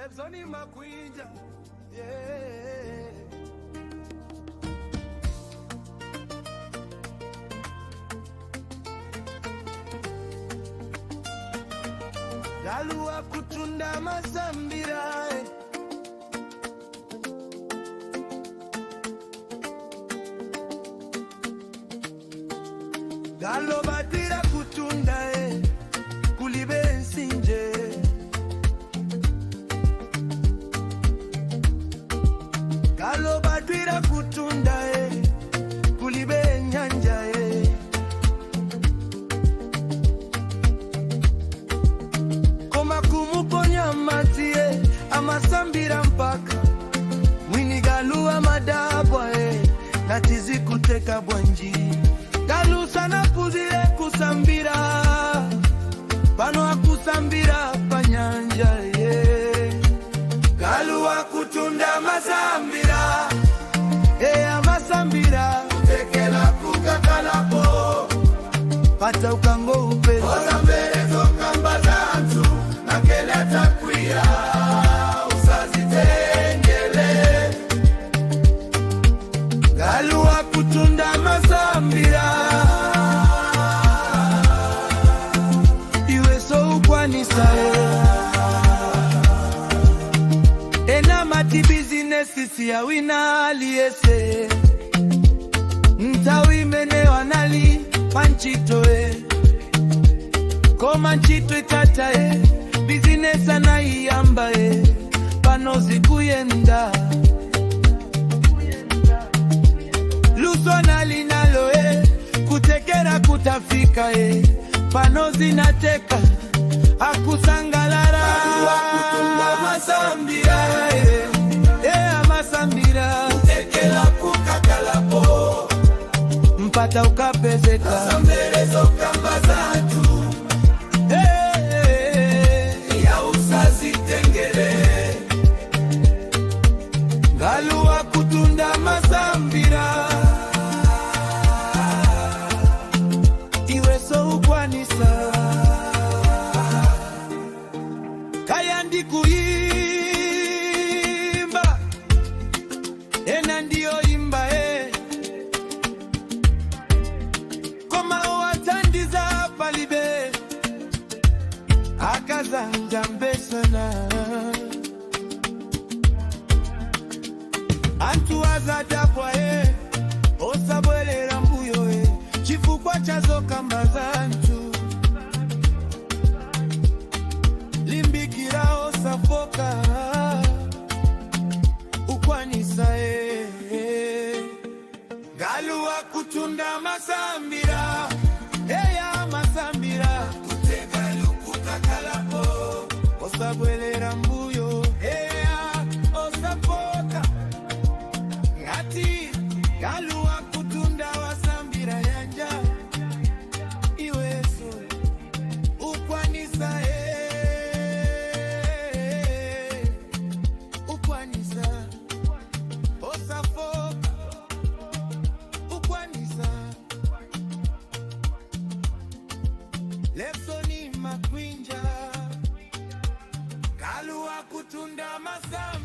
Lebzoni Makwinja, yeah. Galua kutunda masambira, Galo batira kutunda kulibe nsinje, Galo batira kutunda kulibe nyanja Koma kumuponya matie amasambira mpaka Mwini galua madabwa natizi kuteka bwanji Galu sana kuzile kusambira Pano akusambira panyanja Galu wakutunda masambira amasambira Utekela kukakalapo Pata ukango upele Oza mbele toka mbazantu Nakeleta kuya Usazitengele Galu wakutunda masambira Iwe so ukwanisa Ena mati business sisi ya wina aliese Ntawi mene wanali panchito Koma nchito ikata business anaiyamba Panozi kuyenda Luso nalinalo kutekera kutafika Panozi nateka akusangalara Wakutunga masambira amasambira Utekera kukakalapo Mpata ukapezeka Nasamberezo kamba zatu Ya usazitengele Galu wakutunda masambira Iwe so ukwanisa Kayandi kuimba Ena ndio imba Koma watandiza palibe Akazanga mbesana Antu wazadapwa Osabwelera mbuyo Chifukwa chazo kamba zantu Limbikira osafoka Ukwanisa Galu wakutunda masambira masambira Utegalu kukakalapo Osabwelera mbuyo osafoka Ngati Galu wakutunda wasambira yanja Iweso Ukwanisa Ukwanisa osafoka Ukwanisa Lebzoni Makwinja Galu wakutunda masambira